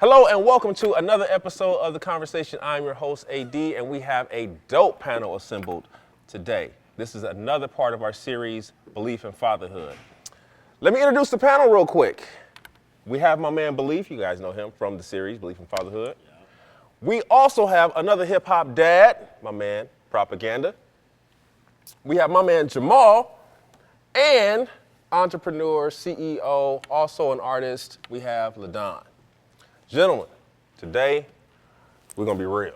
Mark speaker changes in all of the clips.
Speaker 1: Hello and welcome to another episode of The Conversation. I'm your host, AD, and we have a dope panel assembled today. This is another part of our series, Beleaf and Fatherhood. Let me introduce the panel real quick. We have my man Beleaf, you guys know him from the series, Beleaf and Fatherhood. Yeah. We also have another hip hop dad, my man, Propaganda. We have my man Jamal, and entrepreneur, CEO, also an artist, we have LaDon. Gentlemen, today we're gonna be real.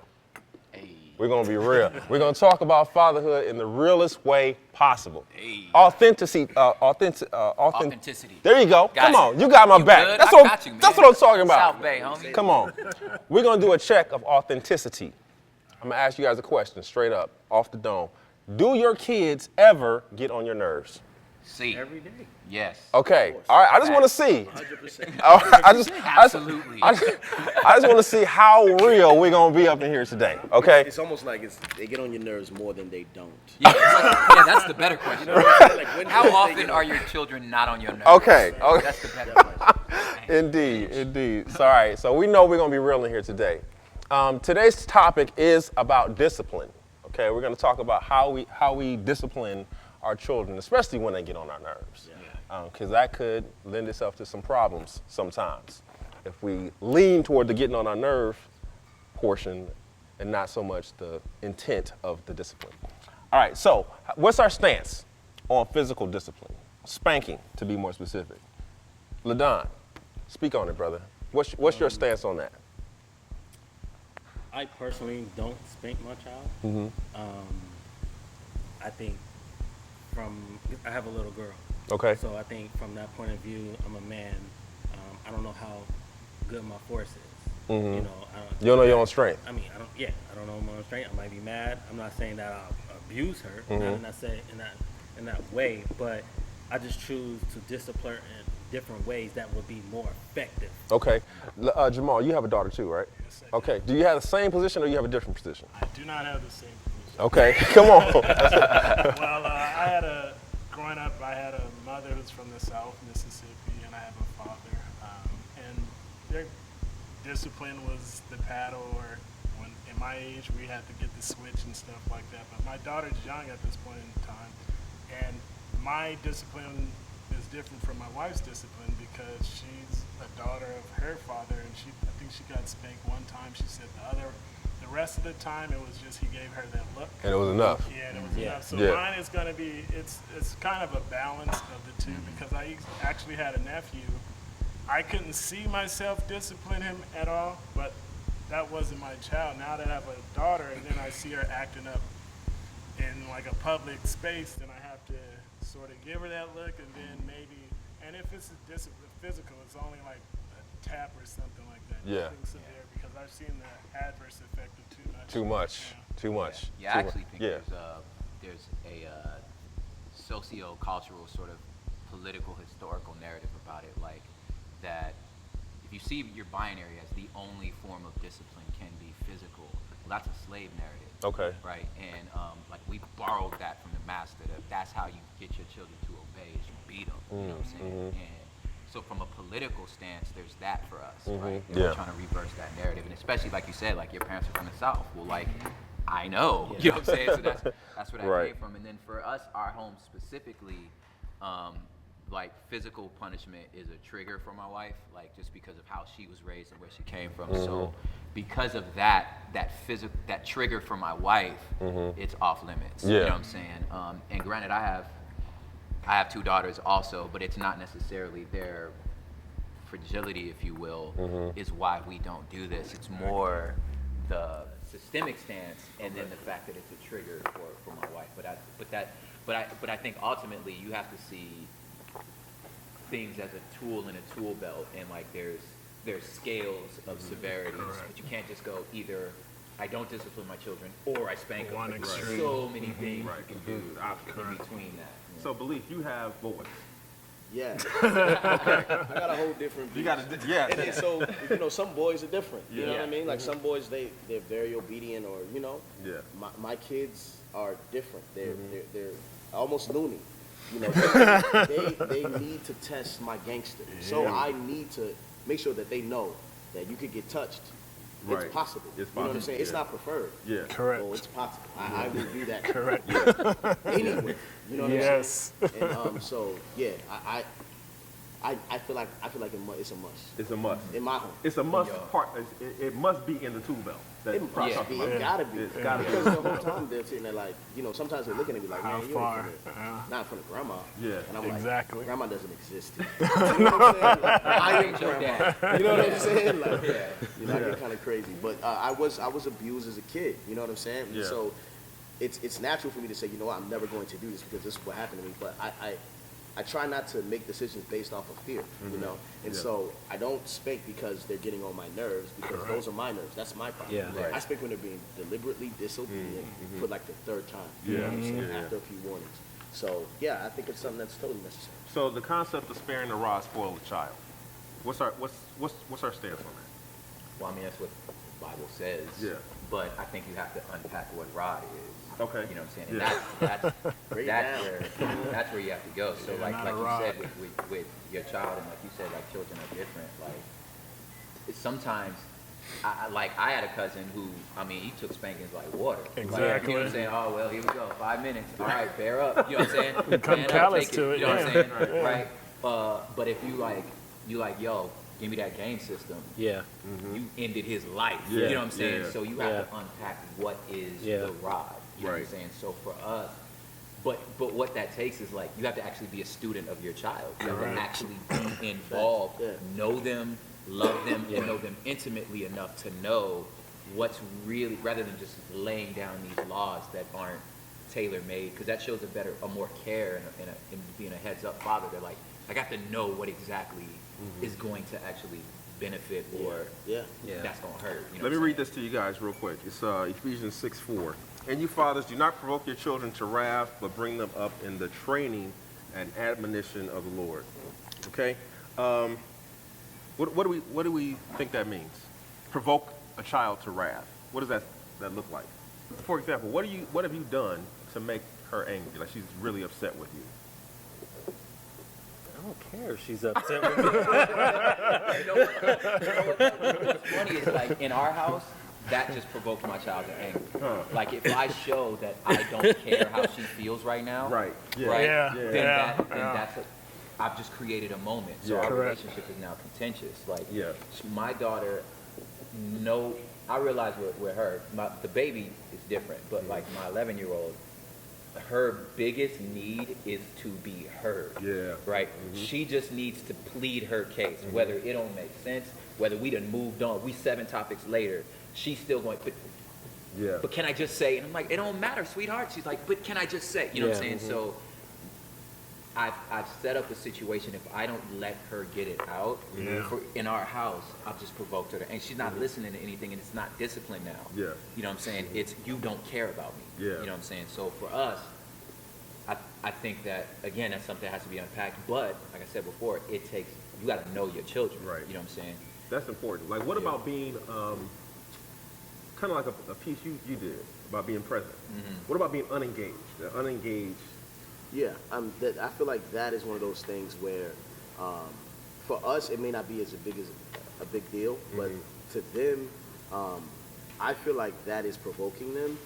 Speaker 1: Hey. We're gonna be real. We're gonna talk about fatherhood in the realest way possible. Hey. Authenticity. There you go. Come on, you got my back. That's what I'm talking about.
Speaker 2: South Bay, homie.
Speaker 1: Come on. We're gonna do a check of authenticity. I'm gonna ask you guys a question, straight up, off the dome. Do your kids ever get on your nerves?
Speaker 2: See.
Speaker 3: Every day.
Speaker 2: Yes.
Speaker 1: Okay. All right. I just want to see.
Speaker 3: 100%.
Speaker 2: Absolutely.
Speaker 1: I just want to see how real we're gonna be up in here today. Okay.
Speaker 3: It's almost like they get on your nerves more than they don't.
Speaker 2: Yeah, that's the better question. How often are your children not on your nerves?
Speaker 1: Okay.
Speaker 2: That's the better question.
Speaker 1: Indeed. So, all right. So we know we're gonna be real in here today. Today's topic is about discipline. Okay. We're gonna talk about how we discipline our children, especially when they get on our nerves. Because that could lend itself to some problems sometimes if we lean toward the getting on our nerve portion and not so much the intent of the discipline. All right, so what's our stance on physical discipline? Spanking, to be more specific. LaDon, speak on it, brother. What's your stance on that?
Speaker 4: I personally don't spank my child.
Speaker 1: Mm-hmm.
Speaker 4: I think I have a little girl.
Speaker 1: Okay.
Speaker 4: So I think from that point of view, I'm a man. I don't know how good my force is.
Speaker 1: Mm-hmm.
Speaker 4: You
Speaker 1: don't know your own strength.
Speaker 4: I don't know my own strength. I might be mad. I'm not saying that I'll abuse her.
Speaker 1: Mm-hmm.
Speaker 4: Not in that way. But I just choose to discipline in different ways that would be more effective.
Speaker 1: Okay. Jamal, you have a daughter too, right?
Speaker 5: Yes, I do.
Speaker 1: Okay. Do you have the same position or you have a different position?
Speaker 5: I do not have the same position.
Speaker 1: Okay. Come on.
Speaker 5: Well, growing up, I had a mother who's from the South, Mississippi, and I have a father. And their discipline was the paddle, or in my age, we had to get the switch and stuff like that. But my daughter's young at this point in time, and my discipline is different from my wife's discipline because she's a daughter of her father, and I think she got spanked one time. She said the rest of the time it was just he gave her that look.
Speaker 1: And it was enough.
Speaker 5: Yeah, and it was enough. So mine is going to be, it's kind of a balance of the two because I actually had a nephew. I couldn't see myself discipline him at all, but that wasn't my child. Now that I have a daughter and then I see her acting up in like a public space, then I have to sort of give her that look and then maybe, and if it's a discipline physical, it's only like a tap or something like that.
Speaker 1: Yeah.
Speaker 5: Nothing severe because I've seen the adverse effect of too much.
Speaker 1: Too much.
Speaker 2: Yeah, I actually think there's a socio-cultural sort of political historical narrative about it, like that if you see your binary as the only form of discipline can be physical, well, that's a slave narrative.
Speaker 1: Okay.
Speaker 2: Right, and like we borrowed that from the master, that's how you get your children to obey is you beat them, you know what I'm saying?
Speaker 1: Mm-hmm.
Speaker 2: And so from a political stance, there's that for us,
Speaker 1: Mm-hmm.
Speaker 2: right?
Speaker 1: Yeah.
Speaker 2: We're trying to reverse that narrative, and especially like you said, like your parents are from the South. Well, like I know, you know what I'm saying? So that's where that
Speaker 1: Right.
Speaker 2: came from. And then for us, our home specifically, like physical punishment is a trigger for my wife, like just because of how she was raised and where she came from.
Speaker 1: Mm-hmm.
Speaker 2: So because of that trigger for my wife, it's off limits.
Speaker 1: Yeah.
Speaker 2: You know what I'm saying? And granted, I have two daughters also, but it's not necessarily their fragility, if you will, is why we don't do this. It's more the systemic stance, and then the fact that it's a trigger for my wife. But I think ultimately you have to see things as a tool in a tool belt, and like there's scales of severities, but you can't just go either I don't discipline my children or I spank them.
Speaker 5: One
Speaker 2: There's
Speaker 5: extreme.
Speaker 2: so many things you can do in between that.
Speaker 1: So, Beleaf, you have boys.
Speaker 3: Yeah. I got a whole different view.
Speaker 1: You got to, yeah.
Speaker 3: And so, some boys are different. You know what I mean? Like
Speaker 1: Mm-hmm.
Speaker 3: some boys, they're very obedient, or
Speaker 1: Yeah.
Speaker 3: My kids are different. They're almost loony. They need to test my gangster. So I need to make sure that they know that you could get touched.
Speaker 1: Right.
Speaker 3: It's possible.
Speaker 1: It's
Speaker 3: You know what I'm
Speaker 1: possible,
Speaker 3: saying? It's
Speaker 1: yeah.
Speaker 3: not preferred.
Speaker 1: Yeah.
Speaker 5: Correct.
Speaker 3: Well, it's possible. I will do that.
Speaker 5: Correct.
Speaker 3: Anyway. You know what
Speaker 5: Yes.
Speaker 3: I'm saying? And so yeah, I feel like it's a must.
Speaker 1: It's a must.
Speaker 3: In my home.
Speaker 1: It's a must
Speaker 2: Yeah.
Speaker 1: part. It must be in the tool belt. That
Speaker 3: It
Speaker 1: Prop
Speaker 3: must
Speaker 1: talked
Speaker 3: be.
Speaker 1: about.
Speaker 3: It gotta be.
Speaker 1: It's gotta be.
Speaker 3: Because the whole time they're sitting there like, sometimes they're looking at me like,
Speaker 5: How
Speaker 3: man, you're
Speaker 5: far?
Speaker 3: in front of, not in front of grandma.
Speaker 1: Yeah.
Speaker 3: And I'm
Speaker 5: Exactly.
Speaker 3: like, grandma doesn't exist. You know what I'm saying? Like, I am
Speaker 2: Your
Speaker 3: grandma.
Speaker 2: dad.
Speaker 3: You know what I'm saying? Like,
Speaker 2: Yeah.
Speaker 3: I get kind of crazy. But I was abused as a kid. You know what I'm saying?
Speaker 1: Yeah.
Speaker 3: So it's natural for me to say, you know what, I'm never going to do this because this is what happened to me. But I try not to make decisions based off of fear, you know? And
Speaker 1: Yeah.
Speaker 3: so I don't spank because they're getting on my nerves, because those are my nerves. That's my problem.
Speaker 4: Yeah.
Speaker 2: Right.
Speaker 3: I spank when they're being deliberately disobedient for like the third time. You know what I'm saying? After a few warnings. So yeah, I think it's something that's totally necessary.
Speaker 1: So the concept of sparing the rod spoil the child. What's our stance on that?
Speaker 2: Well, I mean, that's what the Bible says.
Speaker 1: Yeah.
Speaker 2: But I think you have to unpack what rod is.
Speaker 1: Okay.
Speaker 2: You know what I'm saying? And
Speaker 1: Yeah.
Speaker 3: Break it
Speaker 2: that's where you have to go. So
Speaker 5: Yeah,
Speaker 2: like
Speaker 5: not
Speaker 2: like
Speaker 5: a
Speaker 2: you
Speaker 5: rod.
Speaker 2: said with your child, and like you said, like children are different. Like it's sometimes I had a cousin who, I mean, he took spankings like water. Like,
Speaker 5: Exactly.
Speaker 2: you know what I'm saying? Oh well, here we go. 5 minutes. All right, bear up. You know what I'm saying?
Speaker 5: Become
Speaker 2: Man up,
Speaker 5: callous
Speaker 2: take
Speaker 5: to it,
Speaker 2: You know
Speaker 5: yeah.
Speaker 2: what I'm saying? Right. But if you like, yo, give me that game system.
Speaker 4: Yeah.
Speaker 2: You ended his life.
Speaker 1: Yeah,
Speaker 2: You know what I'm saying?
Speaker 1: yeah.
Speaker 2: So you have to unpack what is
Speaker 4: Yeah.
Speaker 2: the rod. You know what I'm
Speaker 1: Right.
Speaker 2: saying? So for us, but what that takes is like you have to actually be a student of your child. You have
Speaker 5: Correct.
Speaker 2: to actually be involved,
Speaker 3: Yeah.
Speaker 2: know them, love them, and know them intimately enough to know what's really, rather than just laying down these laws that aren't tailor made, because that shows a more care and being a heads up father. They're like, I got to know what exactly is going to actually benefit or
Speaker 3: Yeah.
Speaker 4: Yeah.
Speaker 2: that's gonna hurt. You know
Speaker 1: Let me
Speaker 2: what I'm
Speaker 1: read this to you guys real quick. It's Ephesians 6:4. And you fathers, do not provoke your children to wrath, but bring them up in the training and admonition of the Lord. Okay? What do we think that means? Provoke a child to wrath. What does that look like? For example, what have you done to make her angry? Like she's really upset with you.
Speaker 4: I don't care if she's upset with me.
Speaker 2: What's funny is like in our house, that just provokes my child to anger. Like if I show that I don't care how she feels right now,
Speaker 1: Right. Yeah.
Speaker 2: right,
Speaker 5: Yeah.
Speaker 2: then
Speaker 5: Yeah.
Speaker 2: that's I've just created a moment. So
Speaker 1: Yeah.
Speaker 2: our
Speaker 5: Correct.
Speaker 2: relationship is now contentious. Like
Speaker 1: Yeah.
Speaker 2: my daughter, I realize with her, the baby is different, but like my 11-year-old, her biggest need is to be heard.
Speaker 1: Yeah.
Speaker 2: Right? She just needs to plead her case, whether it don't make sense, whether we done moved on, we 7 topics later, she's still going,
Speaker 1: Yeah.
Speaker 2: but can I just say? And I'm like, it don't matter, sweetheart. She's like, but can I just say? You know what I'm
Speaker 4: Yeah.
Speaker 2: saying? So I've set up a situation, if I don't let her get it out in our house, I've just provoked her. And she's not listening to anything, and it's not discipline now.
Speaker 1: Yeah.
Speaker 2: You know what I'm saying? It's you don't care about me.
Speaker 1: Yeah.
Speaker 2: You know what I'm saying? So for us, I think that, again, that's something that has to be unpacked. But like I said before, you got to know your children.
Speaker 1: Right.
Speaker 2: You know what I'm saying?
Speaker 1: That's important. Like, what about being kind of like a piece you did about being present? What about being unengaged? The unengaged.
Speaker 3: Yeah, I feel like that is one of those things where, for us, it may not be as a big deal, but to them, I feel like that is provoking them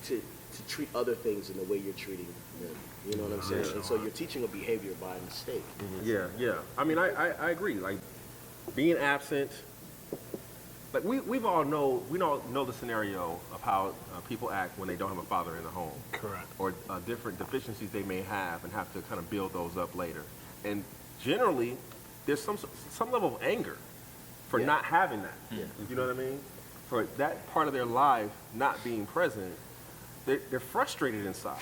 Speaker 3: to treat other things in the way you're treating them. You know what I'm saying? And so you're teaching a behavior by mistake.
Speaker 1: Yeah, yeah. I mean, I agree. Like, being absent. Like we all know the scenario of how people act when they don't have a father in the home.
Speaker 5: Correct.
Speaker 1: Or different deficiencies they may have, and have to kind of build those up later. And generally, there's some level of anger for not having that.
Speaker 3: Yeah.
Speaker 1: You know what I mean? For that part of their life not being present, they're frustrated inside.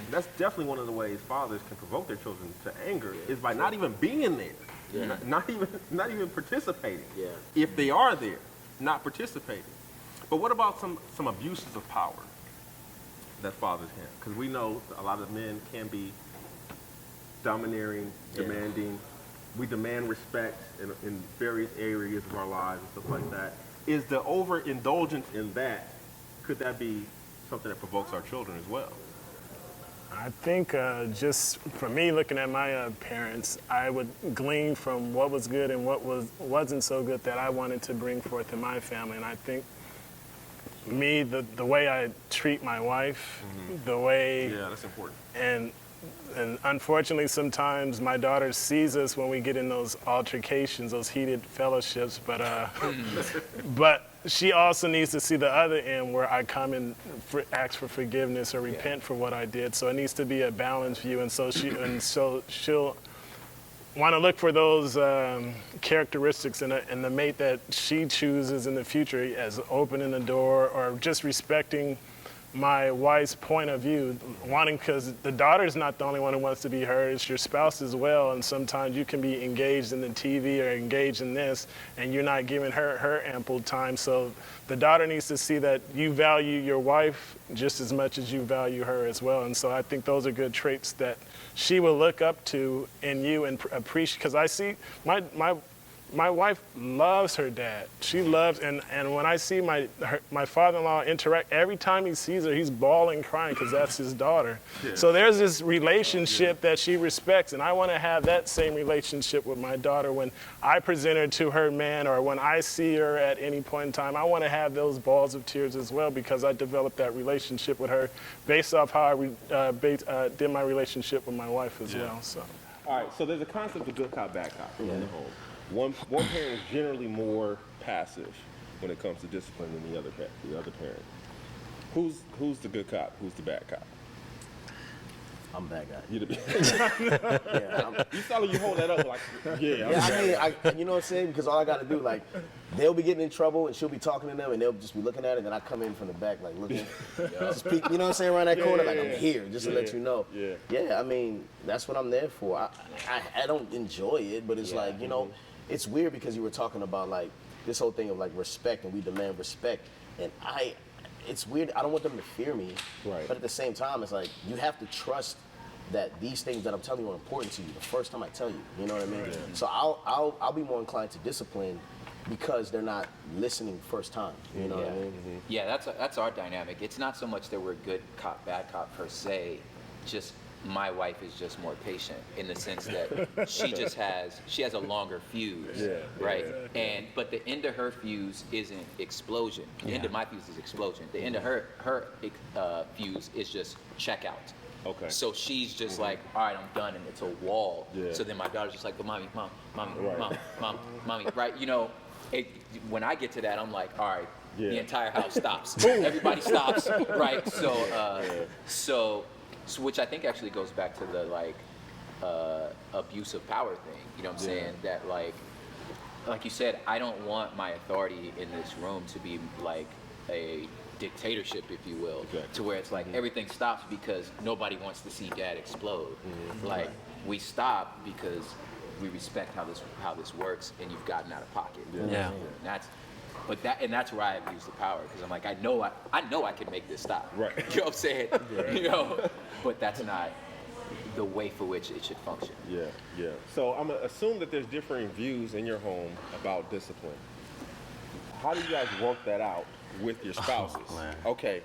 Speaker 1: That's definitely one of the ways fathers can provoke their children to anger is by not even being there,
Speaker 3: Yeah.
Speaker 1: not even participating.
Speaker 3: Yeah.
Speaker 1: If they are there, not participating. But what about some abuses of power that fathers have? Because we know a lot of men can be domineering, demanding. We demand respect in various areas of our lives and stuff like that. Is the overindulgence in that, could that be something that provokes our children as well?
Speaker 5: I think just for me, looking at my parents, I would glean from what was good and what wasn't so good that I wanted to bring forth in my family. And I think me, the way I treat my wife, the way,
Speaker 1: Yeah, that's important.
Speaker 5: and unfortunately sometimes my daughter sees us when we get in those altercations, those heated fellowships, but she also needs to see the other end where I come and ask for forgiveness or repent for what I did. So it needs to be a balanced view, and so she'll want to look for those characteristics in the mate that she chooses in the future, as opening the door or just respecting my wife's point of view, because the daughter's not the only one who wants to be heard, it's your spouse as well, and sometimes you can be engaged in the TV or engaged in this, and you're not giving her ample time. So the daughter needs to see that you value your wife just as much as you value her as well. And so I think those are good traits that she will look up to in you and appreciate, because I see my wife loves her dad. She loves, and when I see my father-in-law interact, every time he sees her, he's bawling, crying, because that's his daughter. Yeah. So there's this relationship that she respects, and I want to have that same relationship with my daughter when I present her to her man, or when I see her at any point in time. I want to have those balls of tears as well, because I developed that relationship with her based off how I did my relationship with my wife as well. So.
Speaker 1: All right, so there's a concept of good cop, bad cop in the home. One parent is generally more passive when it comes to discipline than the other parent. Who's the good cop? Who's the bad cop?
Speaker 3: I'm a bad guy.
Speaker 1: You you saw you hold that up like,
Speaker 3: you know what I'm saying? Because all I got to do, like, they'll be getting in trouble and she'll be talking to them and they'll just be looking at it, and then I come in from the back, like, looking, just peek, you know what I'm saying, around that corner, like, I'm here, just to let you know. Yeah, I mean, that's what I'm there for. I don't enjoy it, but it's like, you know, it's weird because you were talking about, like, this whole thing of, like, respect, and we demand respect, and it's weird. I don't want them to fear me,
Speaker 1: right?
Speaker 3: But at the same time, it's like, you have to trust that these things that I'm telling you are important to you the first time I tell you. You know what I mean? Yeah. So I'll be more inclined to discipline because they're not listening first time. You know what I mean?
Speaker 2: Mm-hmm. Yeah, that's our dynamic. It's not so much that we're good cop, bad cop per se. Just my wife is just more patient in the sense that she has a longer fuse, right? But the end of her fuse isn't explosion. The end of my fuse is explosion. The end of her fuse is just checkout.
Speaker 1: Okay.
Speaker 2: So she's just like, all right, I'm done, and it's a wall. Yeah. So then my daughter's just like, but mommy, mommy, right? You know, when I get to that, I'm like, all right, the entire house stops. Everybody stops, right? So which I think actually goes back to the like abuse of power thing. You know what I'm saying? That like you said, I don't want my authority in this room to be like a dictatorship, if you will, to where it's like everything stops because nobody wants to see dad explode. Like we stop because we respect how this works, and you've gotten out of pocket. And that's where I abuse the power, because I'm like, I know I can make this stop. Right. You know what I'm saying? You know, but that's not the way for which it should function.
Speaker 1: Yeah. So I'm gonna assume that there's differing views in your home about discipline. How do you guys work that out with your spouses? Okay.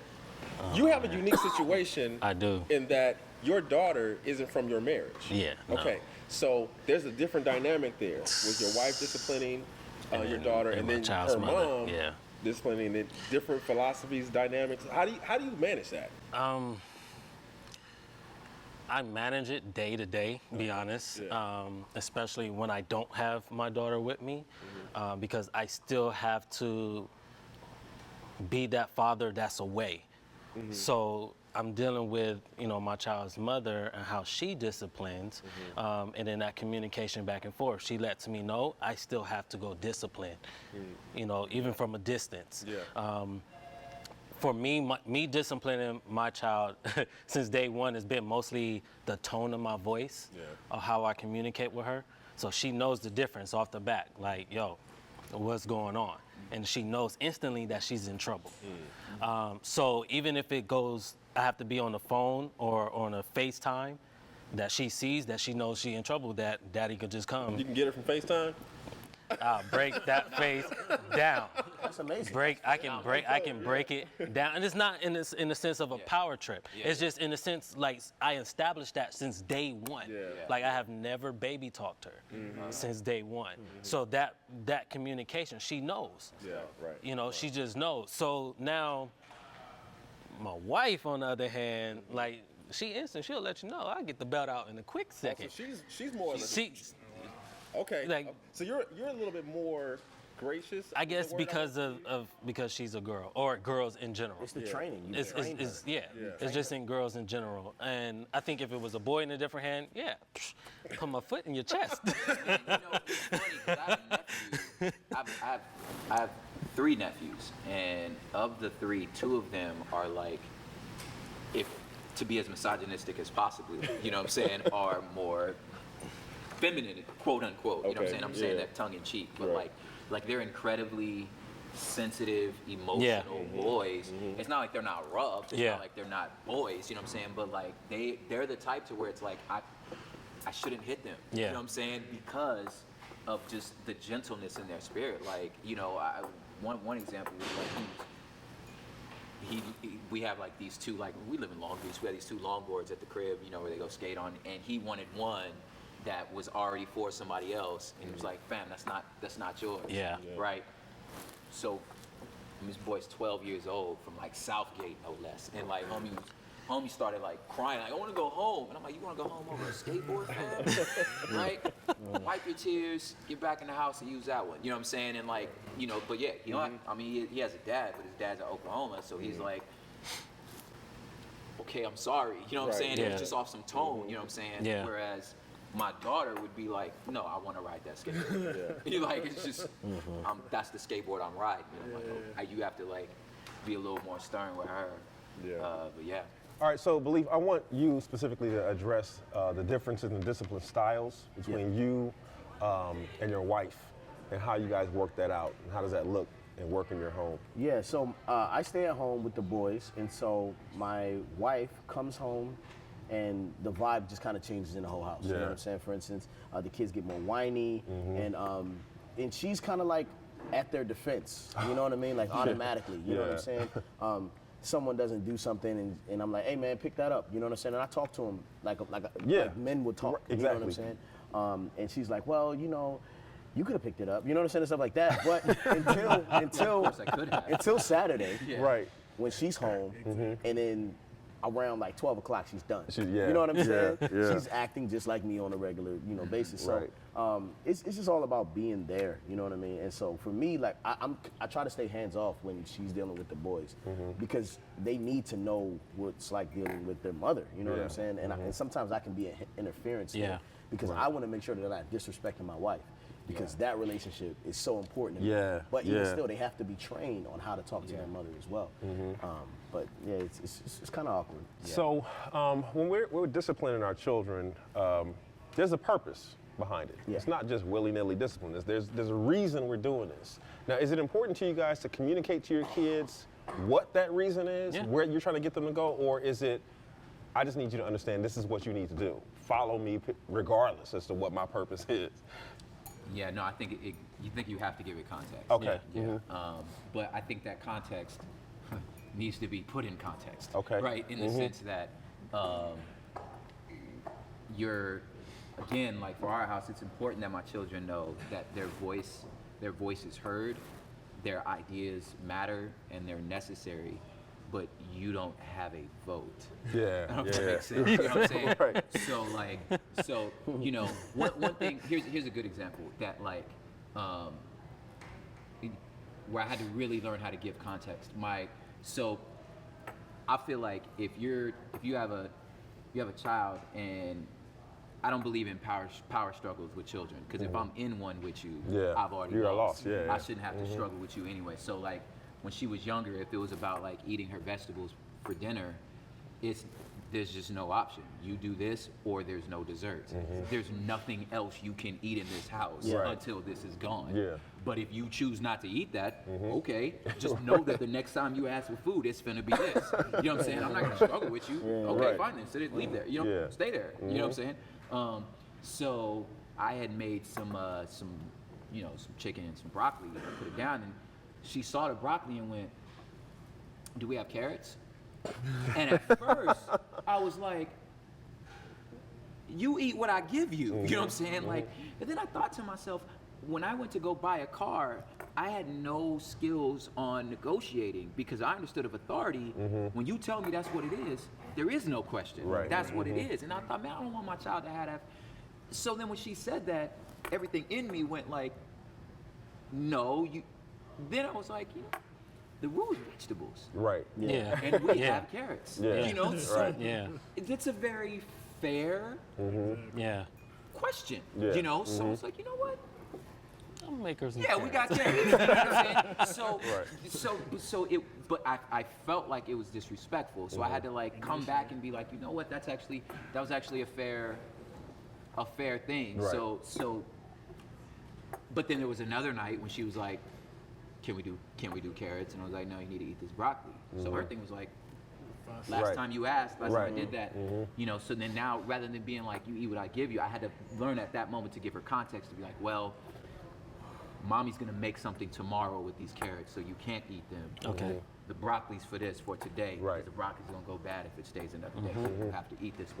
Speaker 1: You have a unique situation.
Speaker 4: I do.
Speaker 1: In that your daughter isn't from your marriage.
Speaker 4: Yeah.
Speaker 1: Okay. So there's a different dynamic there with your wife disciplining your daughter, and then her mom disciplining it. Different philosophies, dynamics. How do you manage that?
Speaker 4: I manage it day to day, be honest, especially when I don't have my daughter with me, because I still have to be that father that's away. So I'm dealing with, my child's mother and how she disciplines, and then that communication back and forth. She lets me know I still have to go discipline, even from a distance. For me, me disciplining my child since day one has been mostly the tone of my voice, or how I communicate with her. So she knows the difference off the bat, like, yo, what's going on? And she knows instantly that she's in trouble. So even if it goes, I have to be on the phone or on a FaceTime, that she sees, that she knows she's in trouble, that daddy could just come.
Speaker 1: You can get her from FaceTime?
Speaker 4: I'll break that face down.
Speaker 3: That's amazing.
Speaker 4: I can break it down, and it's not in the sense of a power trip. It's just in the sense like I established that since day one. Like I have never baby talked her since day one. So that communication, she knows.
Speaker 1: Yeah, right.
Speaker 4: You know, she just knows. So now, my wife, on the other hand, like she'll let you know. I get the belt out in a quick second.
Speaker 1: So she's more of a,
Speaker 4: She's
Speaker 1: okay.
Speaker 4: like-
Speaker 1: so you're a little bit more gracious.
Speaker 4: I guess
Speaker 1: is the word
Speaker 4: because because she's a girl, or girls in general.
Speaker 3: It's the training. You
Speaker 4: It's
Speaker 3: train her.
Speaker 4: it's just in girls in general. And I think if it was a boy in a different hand, put my foot in your chest.
Speaker 2: You know, it's funny because I have a nephew. I have 3 nephews, and of the 3, 2 of them are like, if to be as misogynistic as possible, you know what I'm saying, are more feminine, quote unquote. You know what I'm
Speaker 1: Okay,
Speaker 2: saying? I'm saying
Speaker 1: yeah.
Speaker 2: that tongue in cheek, but
Speaker 1: Right.
Speaker 2: like they're incredibly sensitive, emotional boys. It's not like they're not rough. It's not like they're not boys. You know what I'm saying? But like they're the type to where it's like I shouldn't hit them. You know what I'm saying? Because of just the gentleness in their spirit. Like, you know, one example was like we have like these 2, like we live in Long Beach, we have these 2 longboards at the crib, you know, where they go skate on, and he wanted one that was already for somebody else, and he was like, fam, that's not yours. Right? So this boy's 12 years old from like Southgate, no less, and like homie started like crying, like, I want to go home. And I'm like, you want to go home over a skateboard, fam? Right? Wipe your tears, get back in the house and use that one. You know what I'm saying? And like, you know, but yeah, you know, I mean, he has a dad, but his dad's in Oklahoma, so he's like, okay, I'm sorry. You know what I'm saying? It was just off some tone, you know what I'm saying? Whereas my daughter would be like, no, I want to ride that skateboard. You're like, it's just, that's the skateboard I'm riding. And I'm like, oh, you have to like be a little more stern with her. But yeah.
Speaker 1: All right, so Beleaf, I want you specifically to address the differences in discipline styles between you and your wife, and how you guys work that out, and how does that look and work in your home?
Speaker 3: Yeah, so I stay at home with the boys, and so my wife comes home and the vibe just kind of changes in the whole house. You know what I'm saying? For instance, the kids get more whiny, and she's kind of like at their defense. You know what I mean? Like automatically. You know what I'm saying? Someone doesn't do something, and I'm like, hey man, pick that up. You know what I'm saying? And I talk to them like men would talk.
Speaker 1: Exactly.
Speaker 3: You know what I'm saying? And she's like, well, you know, you could have picked it up. You know what I'm saying? And stuff like that. But until Saturday,
Speaker 1: Right.
Speaker 3: when she's home, and then around like 12 o'clock, she's done.
Speaker 1: Yeah.
Speaker 3: You know what I'm saying?
Speaker 1: Yeah.
Speaker 3: She's acting just like me on a regular, basis. So it's just all about being there. You know what I mean? And so for me, like I try to stay hands off when she's dealing with the boys, because they need to know what it's like dealing with their mother. You know what I'm saying? And sometimes I can be an interference there, because I want to make sure that I'm not disrespecting my wife. Because that relationship is so important to me. But even still, they have to be trained on how to talk to their mother as well. But yeah, it's kind of awkward.
Speaker 1: So when we're disciplining our children, there's a purpose behind it. It's not just willy-nilly discipline. There's a reason we're doing this. Now, is it important to you guys to communicate to your kids what that reason is, where you're trying to get them to go, or is it, I just need you to understand this is what you need to do. Follow me regardless as to what my purpose is.
Speaker 2: Yeah, no, I think you have to give it context.
Speaker 1: Okay.
Speaker 2: But I think that context needs to be put in context.
Speaker 1: Okay.
Speaker 2: Right, in the sense that you're, again, like for our house, it's important that my children know that their voice is heard, their ideas matter, and they're necessary. But you don't have a vote.
Speaker 1: Yeah.
Speaker 2: I don't know if that makes sense. You know what I'm saying?
Speaker 1: Right.
Speaker 2: So you know, one thing. Here's a good example that like, where I had to really learn how to give context. So I feel like if you have a child, and I don't believe in power struggles with children, because if I'm in one with you, I've already lost. I shouldn't have to struggle with you anyway. So like, when she was younger, if it was about like eating her vegetables for dinner, there's just no option. You do this or there's no dessert. There's nothing else you can eat in this house until this is gone. But if you choose not to eat that, okay, just know that the next time you ask for food, it's finna be this. You know what I'm saying? I'm not gonna struggle with you. Okay, fine then, sit it, leave there. You know, stay there. You know what I'm saying? So I had made some some chicken and some broccoli. I put it down, and she saw the broccoli and went, "Do we have carrots?" And at first, I was like, "You eat what I give you." You know what I'm saying? Like, and then I thought to myself, when I went to go buy a car, I had no skills on negotiating because I understood of authority. When you tell me that's what it is, there is no question.
Speaker 1: Right.
Speaker 2: That's what it is. And I thought, man, I don't want my child to have that. So then when she said that, everything in me went like, no, you. Then I was like, the rule is vegetables.
Speaker 1: Right.
Speaker 4: Yeah.
Speaker 2: And we
Speaker 4: Yeah.
Speaker 2: have carrots.
Speaker 1: Yeah.
Speaker 2: So
Speaker 1: Right.
Speaker 4: Yeah.
Speaker 2: it's a very fair
Speaker 4: Yeah.
Speaker 2: question.
Speaker 1: Yeah.
Speaker 2: So it's like, you know what?
Speaker 4: I'll make her some
Speaker 2: Yeah, we got
Speaker 4: carrots.
Speaker 2: carrots. You know what I'm saying?
Speaker 1: Right.
Speaker 2: So it, but I felt like it was disrespectful. So I had to like come back and be like, you know what? That was actually a fair thing.
Speaker 1: Right.
Speaker 2: So, but then there was another night when she was like, can we do carrots? And I was like, no, you need to eat this broccoli. So her thing was like, last
Speaker 1: Right.
Speaker 2: time you asked, last
Speaker 1: Right.
Speaker 2: time I did that, so then now rather than being like, you eat what I give you, I had to learn at that moment to give her context to be like, well, mommy's gonna make something tomorrow with these carrots, so you can't eat them.
Speaker 4: Okay.
Speaker 2: The broccoli's for today.
Speaker 1: Right.
Speaker 2: Because the broccoli's gonna go bad if it stays another day. So you have to eat this.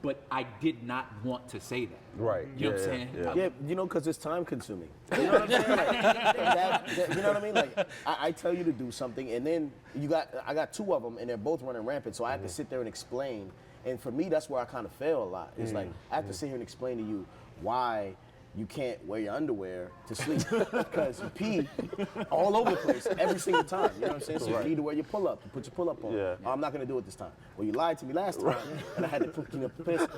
Speaker 2: But I did not want to say that.
Speaker 1: Right.
Speaker 2: You know what I'm saying?
Speaker 3: Yeah, because it's time consuming. You know what I'm saying? Like, you know what I mean? Like, I tell you to do something, and then I got two of them, and they're both running rampant, so I have to sit there and explain. And for me, that's where I kind of fail a lot. It's like, I have to sit here and explain to you why you can't wear your underwear to sleep because you pee all over the place every single time. You know what I'm saying? So you need to wear your pull-up. You put your pull-up on.
Speaker 1: Yeah.
Speaker 3: Oh, I'm not going to do it this time. Well, you lied to me last time, and I had to piss. You know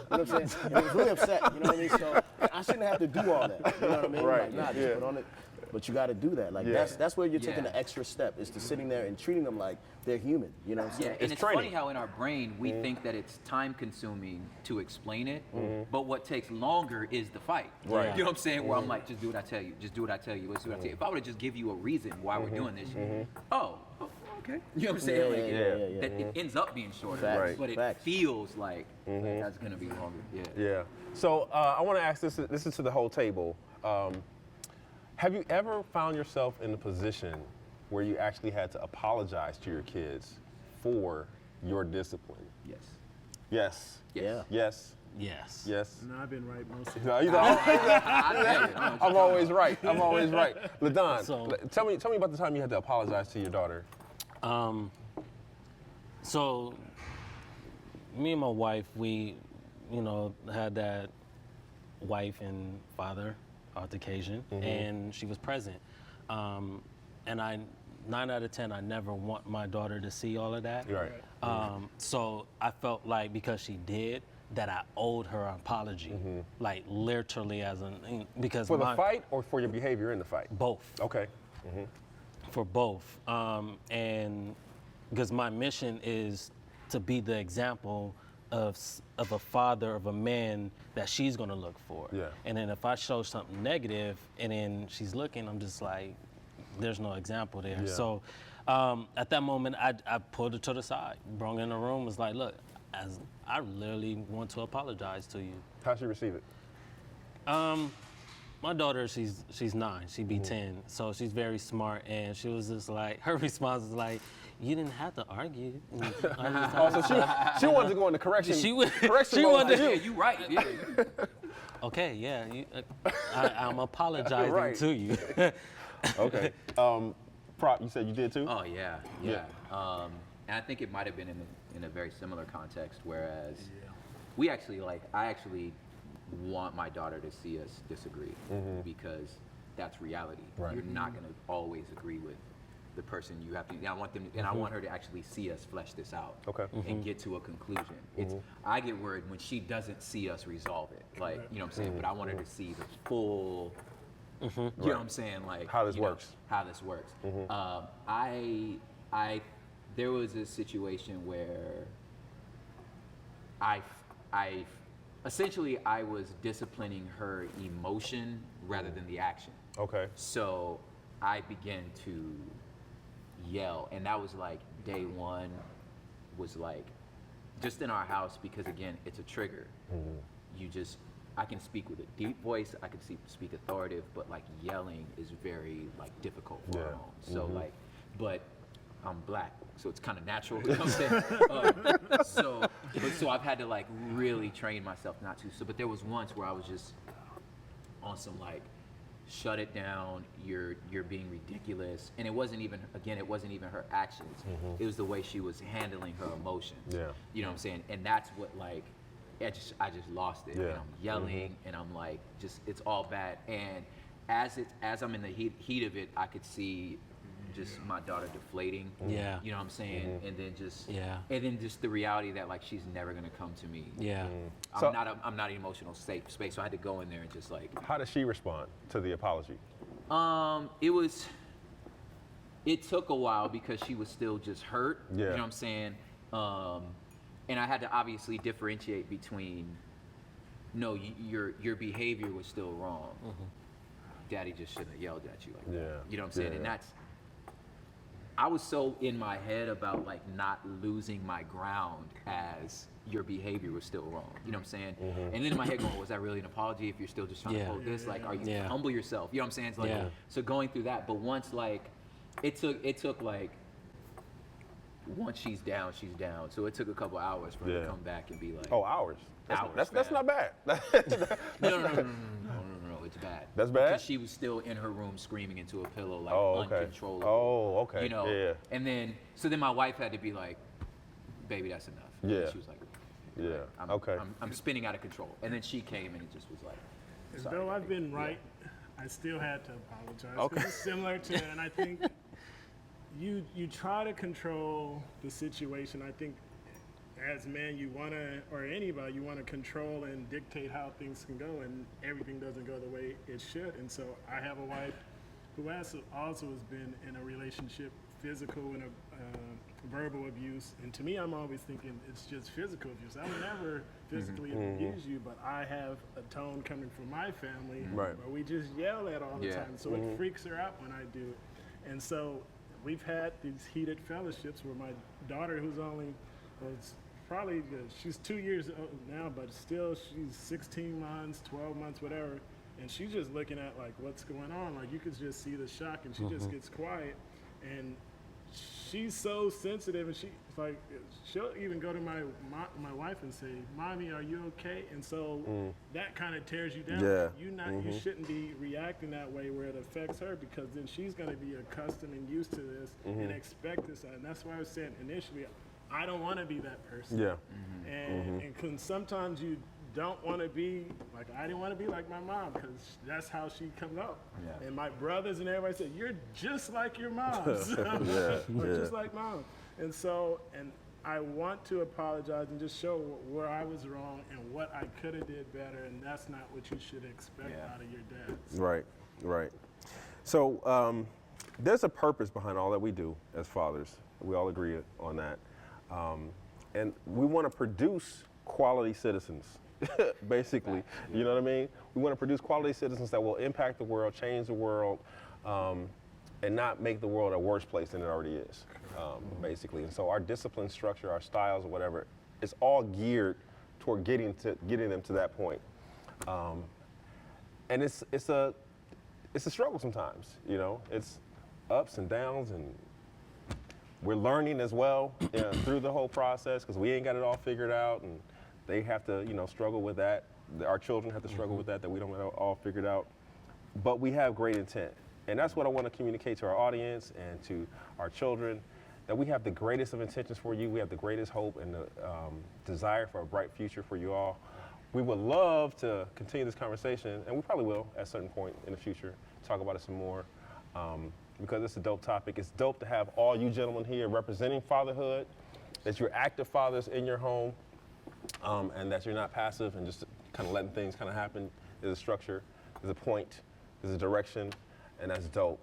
Speaker 3: what I'm saying? And I was really upset. You know what I mean? So I shouldn't have to do all that. You know what I mean?
Speaker 1: Right.
Speaker 3: Like, nah, just put on it. But you got to do that. Like that's where you're taking
Speaker 2: Yeah.
Speaker 3: the extra step is to sitting there and treating them like they're human. You know what I'm
Speaker 2: Yeah,
Speaker 3: saying?
Speaker 2: and it's
Speaker 1: training.
Speaker 2: funny how in our brain we think that it's time consuming to explain it, but what takes longer is the fight.
Speaker 1: Right.
Speaker 2: You know what I'm saying? Where I'm like, just do what I tell you. Just do what I tell you. Let's do what I tell you. If I were to just give you a reason why we're doing this, oh, okay. You know what I'm saying?
Speaker 3: Yeah.
Speaker 2: That it ends up being shorter,
Speaker 3: Facts.
Speaker 1: Right.
Speaker 2: but it
Speaker 3: Facts.
Speaker 2: feels like that's gonna be longer. Yeah.
Speaker 1: Yeah. So I want to ask this is to the whole table. Have you ever found yourself in a position where you actually had to apologize to your kids for your discipline?
Speaker 2: Yes.
Speaker 1: Yes.
Speaker 3: Yeah.
Speaker 1: Yes.
Speaker 4: Yes.
Speaker 1: Yes.
Speaker 5: No, I've been right most of the
Speaker 1: No,
Speaker 2: I
Speaker 1: I'm always right. I'm always right. LaDon,
Speaker 4: So-
Speaker 1: tell me about the time you had to apologize to your daughter.
Speaker 4: So, me and my wife, we, had that wife and father altercation, and she was present. And 9 out of 10, I never want my daughter to see all of that.
Speaker 1: Right.
Speaker 4: So I felt like because she did, that I owed her an apology, like literally because
Speaker 1: For the fight or for your behavior in the fight?
Speaker 4: both.
Speaker 1: Okay.
Speaker 4: For both, and because my mission is to be the example of a father, of a man that she's gonna look for.
Speaker 1: Yeah.
Speaker 4: And then if I show something negative and then she's looking, I'm just like, there's no example there.
Speaker 1: Yeah.
Speaker 4: So at that moment, I pulled her to the side, brought her in the room, was like, look, as I literally want to apologize to you.
Speaker 1: How'd she receive it?
Speaker 4: My daughter, she's 9, she'd be 10, so she's very smart, and she was just like, her response was like, you didn't have to argue.
Speaker 1: Oh, so she wanted to go into correction.
Speaker 4: She would-
Speaker 1: correction
Speaker 4: she
Speaker 1: mode
Speaker 4: wanted
Speaker 1: for
Speaker 4: to-
Speaker 1: you.
Speaker 2: Yeah, you right. Yeah.
Speaker 4: Okay, yeah, I'm apologizing
Speaker 1: Right.
Speaker 4: to you.
Speaker 1: Okay. Prop, you said you did too?
Speaker 2: Oh yeah. And I think it might have been in a very similar context, whereas I actually want my daughter to see us disagree because that's reality.
Speaker 1: Right.
Speaker 2: You're not going to always agree with the person you have to. And I want them, and I want her to actually see us flesh this out.
Speaker 1: Okay.
Speaker 2: And get to a conclusion. I get worried when she doesn't see us resolve it. Like, you know what I'm saying? But I want her to see the full. You know what I'm saying? Like
Speaker 1: How this works.
Speaker 2: How this works. There was a situation where essentially I was disciplining her emotion rather than the action.
Speaker 1: Okay.
Speaker 2: So I began to yell, and that was like day one, was like just in our house because again, it's a trigger. You just I can speak with a deep voice, I can speak authoritative, but like yelling is very like difficult for
Speaker 1: Yeah.
Speaker 2: our home. So like, but I'm black, so it's kind of natural. You know what I'm saying? So I've had to like really train myself not to. So, but there was once where I was just on some like, shut it down. You're being ridiculous, and it wasn't even her actions. It was the way she was handling her emotions.
Speaker 1: Yeah.
Speaker 2: You know what I'm saying? And that's what like, I just lost it.
Speaker 1: Yeah.
Speaker 2: And I'm yelling, and I'm like, just it's all bad. And as I'm in the heat of it, I could see just my daughter deflating.
Speaker 4: Yeah.
Speaker 2: You know what I'm saying? And then just
Speaker 4: Yeah.
Speaker 2: and then just the reality that like she's never gonna come to me.
Speaker 4: Yeah.
Speaker 1: So-
Speaker 2: I'm not an emotional safe space, so I had to go in there and just like
Speaker 1: How does she respond to the apology?
Speaker 2: it took a while because she was still just hurt.
Speaker 1: Yeah.
Speaker 2: You know what I'm saying? And I had to obviously differentiate between, no, your behavior was still wrong. Daddy just shouldn't have yelled at you like that.
Speaker 1: Yeah.
Speaker 2: You know what I'm saying?
Speaker 1: Yeah.
Speaker 2: And I was so in my head about like not losing my ground as your behavior was still wrong. You know what I'm saying? And then in my head going, was that really an apology if you're still just trying to
Speaker 4: Yeah.
Speaker 2: hold this? Like, are you
Speaker 4: Yeah.
Speaker 2: humble yourself? You know what I'm saying? It's like,
Speaker 4: Yeah.
Speaker 2: so going through that, but once like, it took like, once she's down. So it took a couple hours for her
Speaker 1: Yeah.
Speaker 2: to come back and be like,
Speaker 1: Oh, hours.
Speaker 2: Hours,
Speaker 1: That's
Speaker 2: man.
Speaker 1: not bad.
Speaker 2: No, it's bad.
Speaker 1: That's bad?
Speaker 2: Because she was still in her room screaming into a pillow, like
Speaker 1: Oh, okay.
Speaker 2: uncontrollable.
Speaker 1: Oh, okay.
Speaker 2: You know?
Speaker 1: Yeah.
Speaker 2: And then, so then my wife had to be like, baby, that's enough.
Speaker 1: Yeah.
Speaker 2: And she was like,
Speaker 1: Yeah.
Speaker 2: I'm,
Speaker 1: Okay.
Speaker 2: I'm spinning out of control. And then she came and it just was like,
Speaker 5: As
Speaker 2: sorry,
Speaker 5: though I've
Speaker 2: baby.
Speaker 5: been right, I still had to apologize. 'Cause
Speaker 1: Okay.
Speaker 5: It's similar to, and I think you try to control the situation. I think as men, you want to, or anybody, you want to control and dictate how things can go, and everything doesn't go the way it should. And so I have a wife who also has been in a relationship, physical and verbal abuse. And to me, I'm always thinking it's just physical abuse. I would never physically abuse you, but I have a tone coming from my family
Speaker 1: Right.
Speaker 5: where we just yell at all the
Speaker 2: Yeah.
Speaker 5: time. So it freaks her out when I do it. And so we've had these heated fellowships where my daughter, who's only, she's 2 years old now, but still she's 16 months, 12 months, whatever. And she's just looking at like, what's going on? Like you could just see the shock, and she just gets quiet. And she's so sensitive, and she'll even go to my wife and say, "Mommy, are you okay?" And so that kind of tears you down.
Speaker 1: Yeah.
Speaker 5: You shouldn't be reacting that way where it affects her, because then she's going to be accustomed and used to this and expect this. And that's why I was saying initially, I don't want to be that person.
Speaker 1: Yeah.
Speaker 5: And 'cause sometimes you don't want to be like, I didn't want to be like my mom, because that's how she comes out.
Speaker 2: Yeah.
Speaker 5: And my brothers and everybody said, "You're just like your mom." We're just like mom. And so, and I want to apologize and just show where I was wrong and what I could have did better, and that's not what you should expect
Speaker 2: Yeah.
Speaker 5: out of your dad.
Speaker 1: Right. So there's a purpose behind all that we do as fathers. We all agree on that. And we want to produce quality citizens, basically. You know what I mean? We want to produce quality citizens that will impact the world, change the world, and not make the world a worse place than it already is, basically. And so our discipline structure, our styles, or whatever, it's all geared toward getting them to that point. And it's a struggle sometimes, you know. It's ups and downs, and we're learning as well through the whole process, because we ain't got it all figured out, and they have to, struggle with that. Our children have to struggle with that we don't have it all figured out. But we have great intent. And that's what I want to communicate to our audience and to our children, that we have the greatest of intentions for you. We have the greatest hope and the desire for a bright future for you all. We would love to continue this conversation, and we probably will at a certain point in the future, talk about it some more. Because it's a dope topic. It's dope to have all you gentlemen here representing fatherhood, that you're active fathers in your home, and that you're not passive and just kind of letting things kind of happen. There's a structure, there's a point, there's a direction, and that's dope.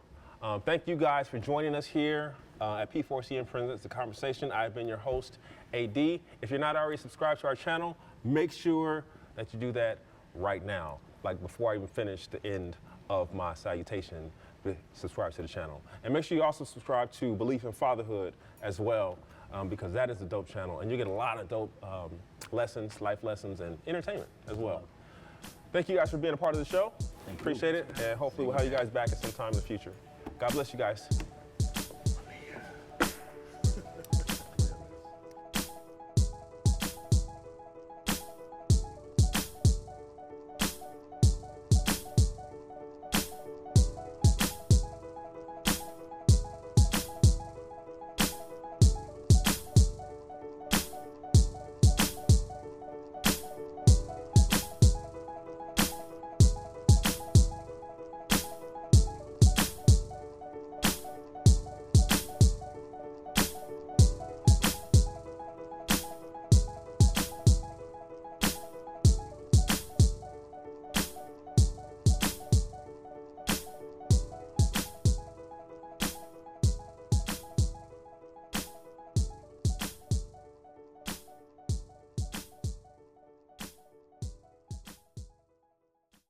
Speaker 1: Thank you guys for joining us here at P4CN Presents The Conversation. I've been your host, AD. If you're not already subscribed to our channel, make sure that you do that right now. Like before I even finish the end of my salutation, subscribe to the channel. And make sure you also subscribe to Beleaf in Fatherhood as well, because that is a dope channel, and you get a lot of dope lessons, life lessons, and entertainment as well. Thank you guys for being a part of the show. Appreciate it, and hopefully we'll have you guys back at some time in the future. God bless you guys.